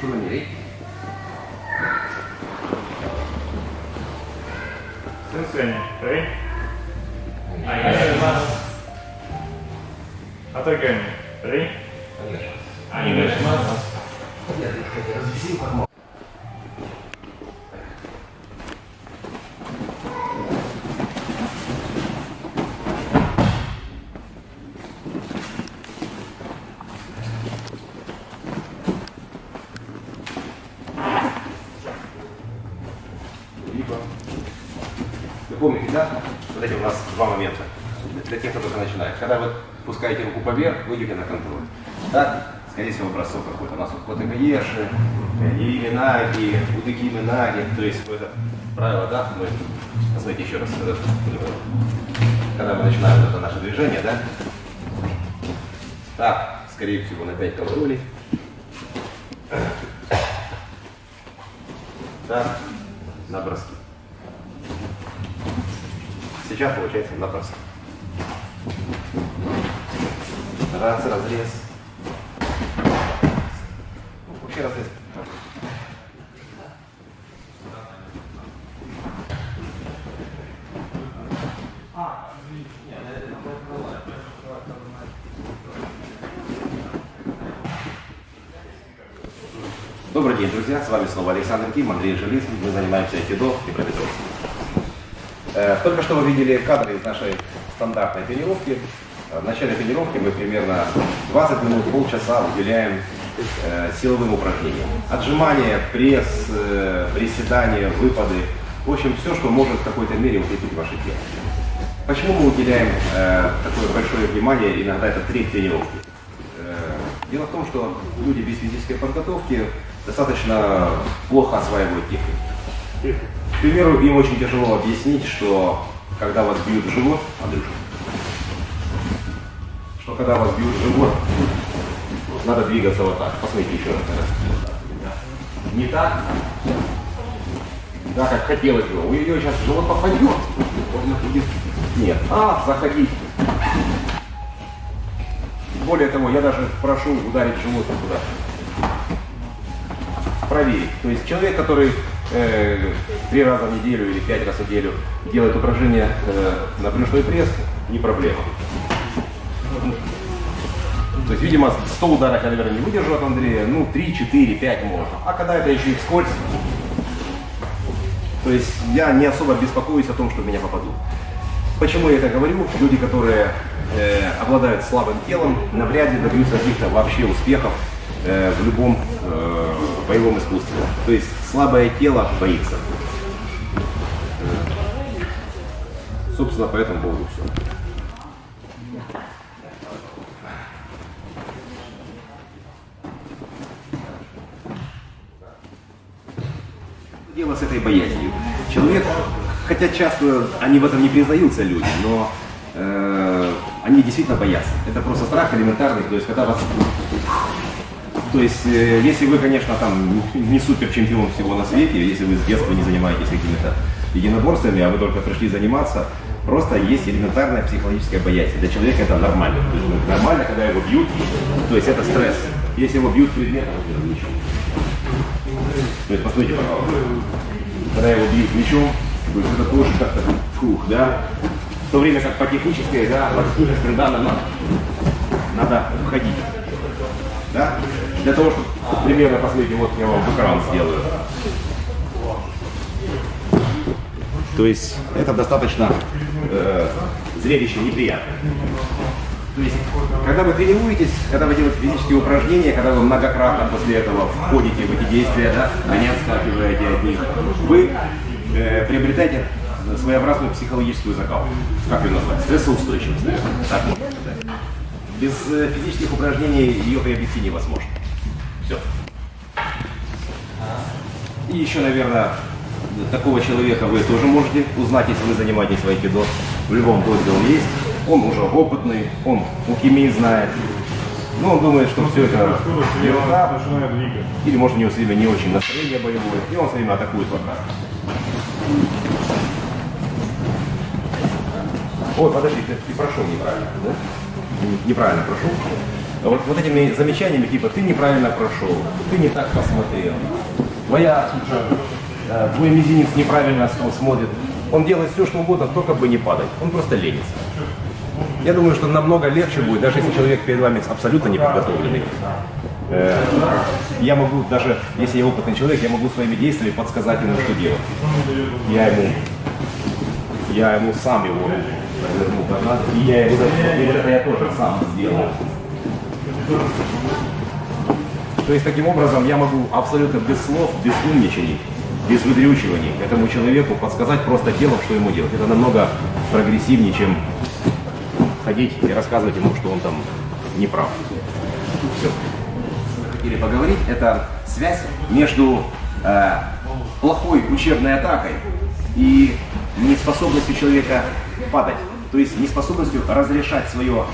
Шуманей. Сенсуни. Ready? Айнешимас. Атагами. Ready? Айнешимас. Вы помните, да? Вот эти у нас два момента. Для тех, кто только начинает. Когда вы пускаете руку поверх, вы идете на контроль. Так? Скорее всего, бросок какой-то. У нас вот котыгаеши, иринаги, удыки-минаги. То есть это правило, да? Мы, посмотрите еще раз. Когда мы начинаем это наше движение, да? Так, скорее всего, на 5 контролей. Так, на броски. Сейчас получается на броски. Раз, разрез. Вообще разрез. Добрый день, друзья! С вами снова Александр Ким, Андрей Жилицкий. Мы занимаемся айкидо в Днепропетровске. Только что вы видели кадры из нашей стандартной тренировки. В начале тренировки мы примерно 20 минут, полчаса уделяем силовым упражнениям. Отжимания, пресс, приседания, выпады. В общем, все, что может в какой-то мере укрепить ваше тело. Почему мы уделяем такое большое внимание, иногда это треть тренировки? Дело в том, что люди без физической подготовки достаточно плохо осваивают технику. К примеру, им очень тяжело объяснить, что когда вас бьют в живот, Андрюша, что когда вас бьют в живот, надо двигаться вот так. Посмотрите еще раз. Не так, да, как хотелось бы. У нее сейчас живот попадет. Нет, заходить. Более того, я даже прошу ударить животом туда. Проверить. То есть человек, который 3 раза в неделю или 5 раз в неделю делает упражнения на брюшной пресс, не проблема. То есть, видимо, 100 ударов я, наверное, не выдержу от Андрея, 3, 4, 5 можно. А когда это еще и вскользь, то есть я не особо беспокоюсь о том, что в меня попадут. Почему я это говорю? Люди, которые обладают слабым телом, навряд ли добьются каких-то вообще успехов в любом боевом искусстве. То есть слабое тело боится. Собственно, по этому поводу все. Дело с этой боязнью. Человек, хотя часто они в этом не признаются, люди, но они действительно боятся. Это просто страх элементарный, то есть когда вас... То есть, если вы, конечно, там не супер чемпион всего на свете, если вы с детства не занимаетесь какими-то единоборствами, а вы только пришли заниматься, просто есть элементарная психологическая боязнь. Для человека это нормально. То есть, нормально, когда его бьют, то есть это стресс. Если его бьют предметом, ничего. То есть, посмотрите, пожалуйста, когда его бьют мячом, то есть это тоже как-то фух, да? В то время как по технической, да, данным надо входить. Да? Для того, чтобы примерно, посмотрите, вот я вам экран сделаю. То есть это достаточно зрелище неприятное. То есть, когда вы тренируетесь, когда вы делаете физические упражнения, когда вы многократно после этого входите в эти действия, да, а не отскакиваете от них, вы приобретаете своеобразную психологическую закалку. Как ее назвать? Стрессоустойчивость, наверное. Так можно сказать. Без физических упражнений ее приобрести невозможно. Все. И еще, наверное, такого человека вы тоже можете узнать, если вы занимаетесь в айкидо. В любом дозе он есть. Он уже опытный, он алхимию знает. Но он думает, что все это ерунда. Или может у него все время не очень настроение боевое. И он все время атакует вот так. Ой, подожди, ты прошел неправильно, да? Неправильно прошел. вот этими замечаниями, типа, ты неправильно прошел, ты не так посмотрел, твой мизинец неправильно смотрит. Он делает все, что угодно, только бы не падать. Он просто ленится. Я думаю, что намного легче будет, даже если человек перед вами абсолютно не подготовленный. Я могу, даже если я опытный человек, я могу своими действиями подсказать ему, что делать. Я ему сам его разверну назад, и вот это я тоже сам сделал. То есть таким образом я могу абсолютно без слов, без умничаний, без выдрючиваний этому человеку подсказать просто делом, что ему делать. Это намного прогрессивнее, чем ходить и рассказывать ему, что он там не прав. Все. Хотели поговорить, это связь между плохой учебной атакой и неспособностью человека падать. То есть неспособностью разрешать свою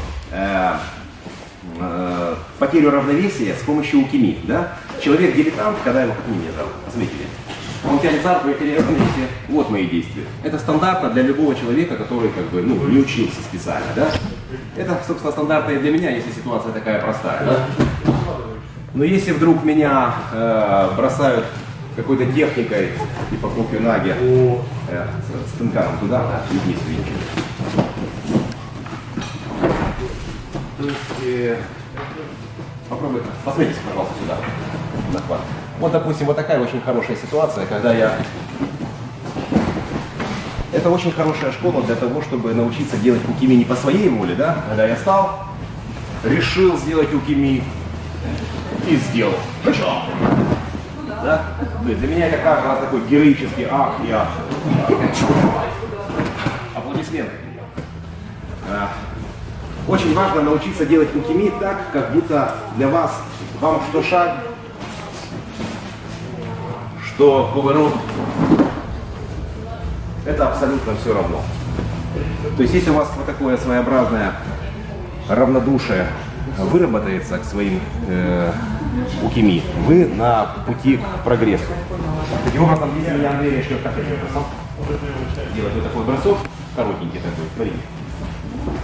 потерю равновесия с помощью укими. Да? Человек-дилетант, когда его, как меня зовут, заметили, он тянет за руку, я теряю равновесие. Вот мои действия. Это стандартно для любого человека, который как бы, не учился специально. Да? Это, собственно, стандартно и для меня, если ситуация такая простая. Да? Но если вдруг меня бросают какой-то техникой, типа купи-наги, с тынкаром туда, вниз винчик. То есть, попробуйте, посмотрите, пожалуйста, сюда, захват. Вот, допустим, вот такая очень хорошая ситуация, когда это очень хорошая школа для того, чтобы научиться делать укими не по своей воле, да? Когда я стал, решил сделать укими и сделал. Да? То есть для меня это каждый раз такой героический акт, аплодисменты. Очень важно научиться делать укими так, как будто для вас, вам что шаг, что поворот, это абсолютно все равно. То есть если у вас вот такое своеобразное равнодушие выработается к своим укими, вы на пути к прогрессу. Таким образом, если меня Андрей начнет делать вот такой бросок, коротенький такой, смотрите,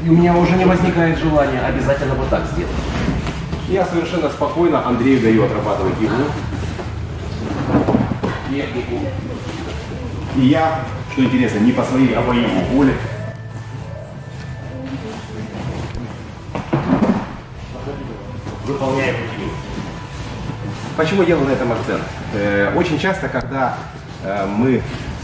и у меня уже не возникает желания обязательно вот так сделать. Я совершенно спокойно Андрею даю отрабатывать иглу, технику. И я, что интересно, не по своей, а по его воле. Выполняем укими. Почему я делаю на этом акцент? Очень часто, когда мы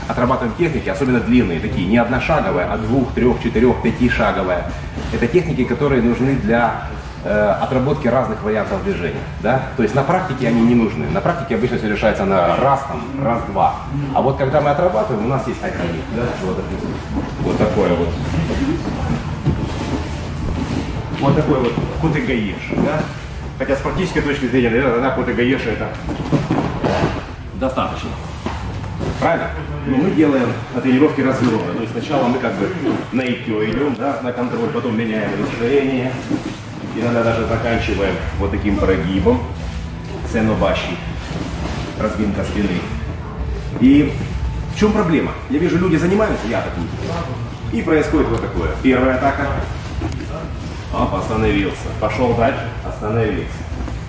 отрабатываем техники, особенно длинные, такие, не одношаговые, а 2, 3, 4, 5-шаговые, это техники, которые нужны для отработки разных вариантов движения. Да? То есть на практике они не нужны. На практике обычно все решается на раз-два. А вот когда мы отрабатываем, у нас есть один. Да? Вот такое вот. Вот такой вот кутыгаеш. Да? Хотя с практической точки зрения, наверное, кутыгаеша это достаточно. Правильно? Но мы делаем на тренировке развернуто. То есть сначала мы как бы на икё идем, да, на контроль, потом меняем настроение. Иногда даже заканчиваем вот таким прогибом. Сенобаши. Разминка спины. И в чем проблема? Я вижу, люди занимаются, я так не. И происходит вот такое. Первая атака. Оп, остановился. Пошел дальше, остановился.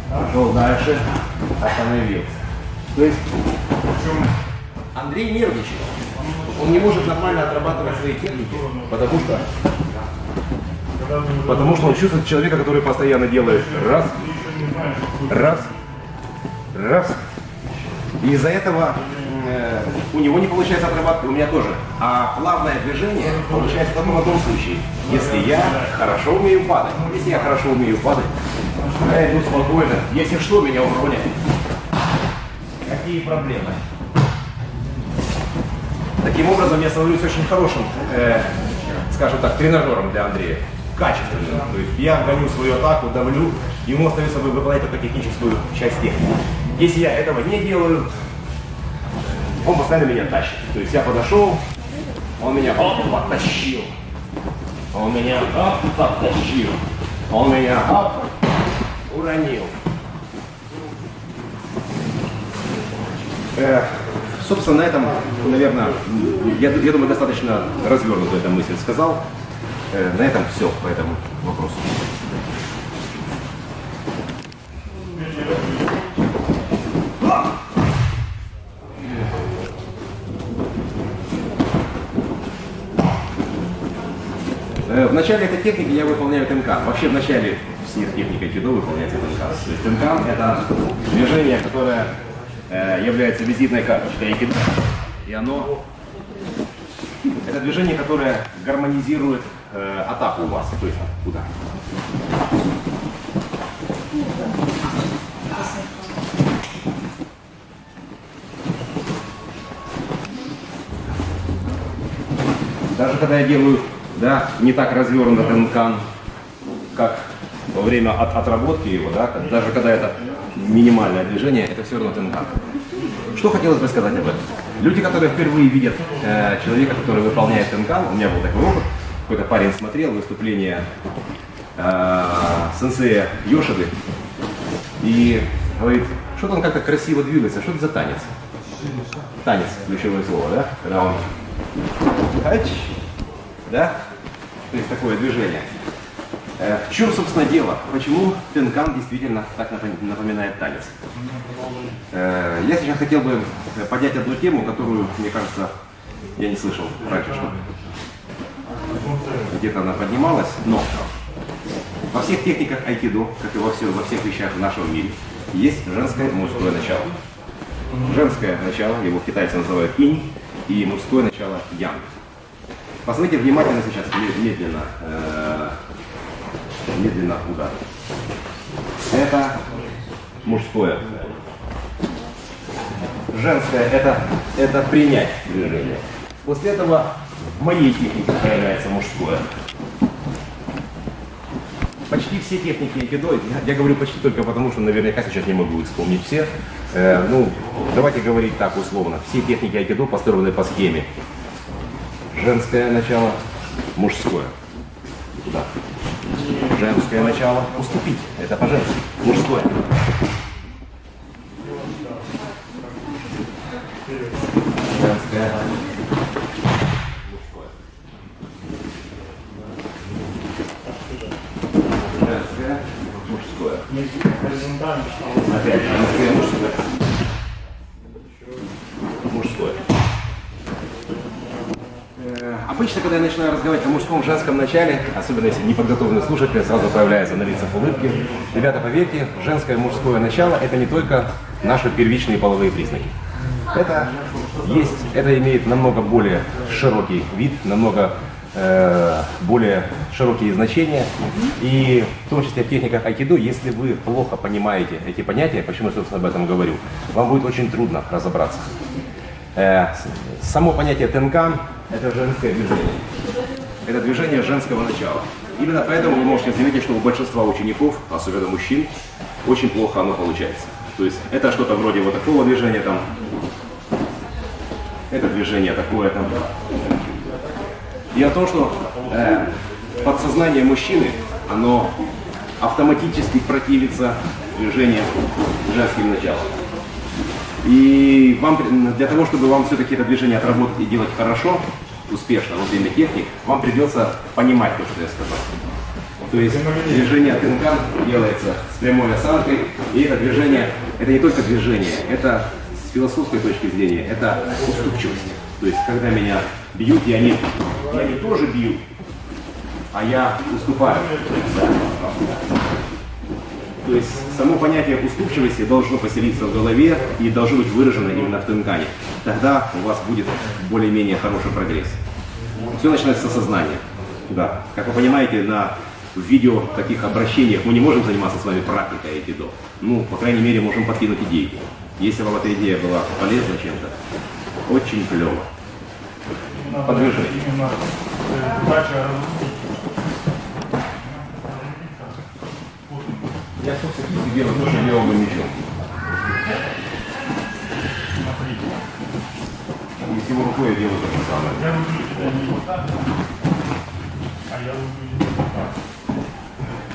Пошел дальше, остановился. То есть Андрей нервничает. Он не может нормально отрабатывать свои техники, потому что он чувствует человека, который постоянно делает раз, раз, раз. И из-за этого у него не получается отрабатывать, у меня тоже. А плавное движение получается только в одном случае, если я хорошо умею падать. Если я хорошо умею падать, я иду спокойно. Если что, меня уронят. Какие проблемы? Таким образом, я становлюсь очень хорошим, скажем так, тренажером для Андрея. Качественным. То есть я гоню свою атаку, давлю, ему остается выполнять только техническую часть техники. Если я этого не делаю, он постоянно меня тащит. То есть я подошел, он меня подтащил. Он меня подтащил. Он меня уронил. Собственно, на этом, наверное, я думаю, достаточно развернуто эта мысль сказал. На этом все по этому вопросу. В начале этой техники я выполняю тенкан. Вообще в начале всех техник айкидо выполняется тенкан. То есть тенкан это движение, которое является визитной карточкой айкидо. И оно это движение, которое гармонизирует атаку у вас. То есть удар. Даже когда я делаю, да, не так развернутый тенкан, как во время отработки его, да, даже когда это минимальное движение, это все равно тенкан. Что хотелось бы сказать об этом? Люди, которые впервые видят человека, который выполняет тенкан, у меня был такой опыт, какой-то парень смотрел выступление сенсея Йошиды и говорит, что-то он как-то красиво двигается, что это за танец? Танец, ключевое слово, да? Когда он да? То есть такое движение. В чем, собственно, дело? Почему тенкан действительно так напоминает танец? Я сейчас хотел бы поднять одну тему, которую, мне кажется, я не слышал раньше, что где-то она поднималась, но во всех техниках айкидо, как и во всех вещах в нашем мире, есть женское и мужское начало. Женское начало, его китайцы называют инь, и мужское начало ян. Посмотрите внимательно сейчас, медленно удар. Это мужское. Женское это принять движение. После этого в моей технике появляется мужское. Почти все техники айкидо, я говорю почти только потому, что наверняка сейчас не могу вспомнить все. Давайте говорить так условно. Все техники айкидо построены по схеме. Женское начало, мужское. Туда. Женское начало, уступить. Это по-женски. Мужское. Женское. Мужское. Женское. Мужское. Опять женское, мужское. Мужское. Обычно, когда я начинаю разговаривать о мужском, женском начале, особенно если неподготовленный слушатель, сразу появляются на лицах улыбки. Ребята, поверьте, женское и мужское начало – это не только наши первичные половые признаки. Это имеет намного более широкий вид, намного более широкие значения. И в том числе в техниках айкидо, если вы плохо понимаете эти понятия, почему я, собственно, об этом говорю, вам будет очень трудно разобраться. Само понятие тенкан – это женское движение. Это движение женского начала. Именно поэтому вы можете заметить, что у большинства учеников, особенно мужчин, очень плохо оно получается. То есть это что-то вроде вот такого движения там, это движение такое там. И о том, что подсознание мужчины, оно автоматически противится движению женским началом. И вам, для того, чтобы вам все-таки это движение отработать и делать хорошо, успешно во время техник, вам придется понимать то, что я сказал. То есть движение тенкан делается с прямой осанкой, и это движение, это не только движение, это с философской точки зрения, это уступчивость. То есть когда меня бьют, я не тоже бью, а я уступаю. То есть само понятие уступчивости должно поселиться в голове и должно быть выражено именно в тенкане. Тогда у вас будет более-менее хороший прогресс. Все начинается с сознания. Да. Как вы понимаете, на видео таких обращениях мы не можем заниматься с вами практикой айкидо. Ну, по крайней мере, можем подкинуть идейку. Если вам эта идея была полезна чем-то, очень клево. Подвижение. Я, собственно, кисти делаю тоже левым мечом. И всего рукой я делаю то же самое.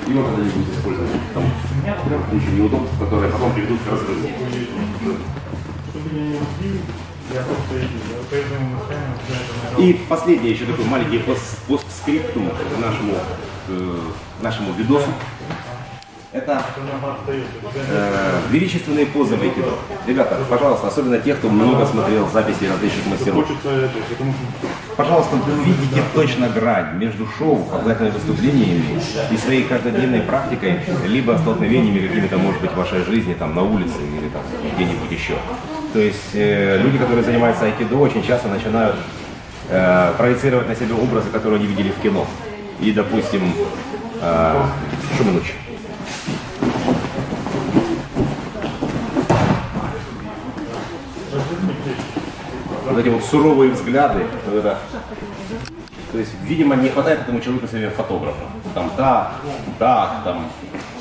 И вот это не будет использовать там кучу неудобств, которые потом приведут к разрыву. И последний еще такой маленький постскриптум к нашему видосу. Это величественные позы в айкидо. Ребята, пожалуйста, особенно те, кто много смотрел записи различных мастеров. пожалуйста, видите точно грань между шоу, обязательными выступлениями и своей каждодневной практикой, либо столкновениями какими-то, может быть, в вашей жизни, там, на улице или там где-нибудь еще. То есть люди, которые занимаются айкидо, очень часто начинают проецировать на себя образы, которые они видели в кино. И, допустим, что минуточку. Вот эти вот суровые взгляды, вот это, то есть, видимо, не хватает этому человеку себе фотографа. Там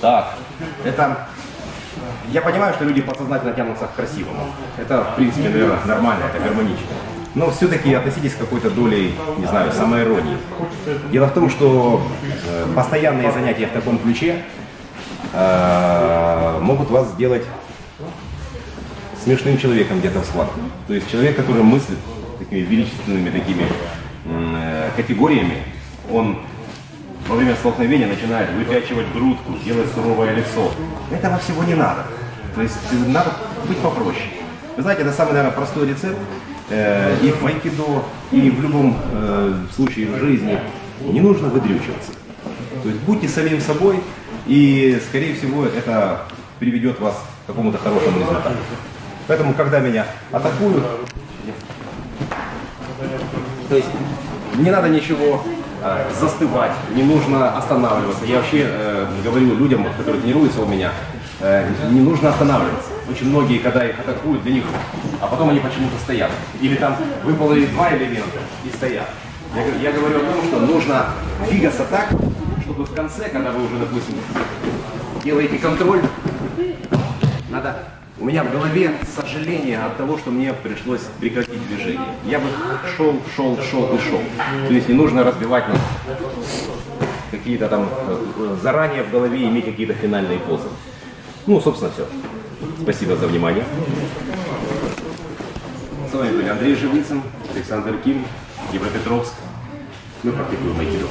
так. Это, я понимаю, что люди подсознательно тянутся к красивому. Это, в принципе, наверное, нормально, это гармонично. Но все-таки относитесь к какой-то долей, не знаю, самоиронии. Дело в том, что постоянные занятия в таком ключе могут вас сделать смешным человеком где-то в схватке. То есть человек, который мыслит такими величественными такими категориями, он во время столкновения начинает выпячивать грудку, делать суровое лицо. Этого всего не надо. То есть надо быть попроще. Вы знаете, это самый, наверное, простой рецепт. И в айкидо, и в любом случае в жизни не нужно выдрючиваться. То есть будьте самим собой, и, скорее всего, это приведет вас к какому-то хорошему результату. Поэтому, когда меня атакуют, то есть не надо ничего застывать, не нужно останавливаться. Я вообще говорю людям, которые тренируются у меня, не нужно останавливаться. Очень многие, когда их атакуют, для них, а потом они почему-то стоят. Или там выпало два элемента и стоят. Я говорю о том, что нужно двигаться так, чтобы в конце, когда вы уже, допустим, делаете контроль, надо... У меня в голове сожаление от того, что мне пришлось прекратить движение. Я бы шел. То есть не нужно разбивать на какие-то там заранее в голове иметь какие-то финальные позы. Ну, собственно, все. Спасибо за внимание. С вами были Андрей Живицын, Александр Ким, Днепропетровск. Мы практикуем айкидо.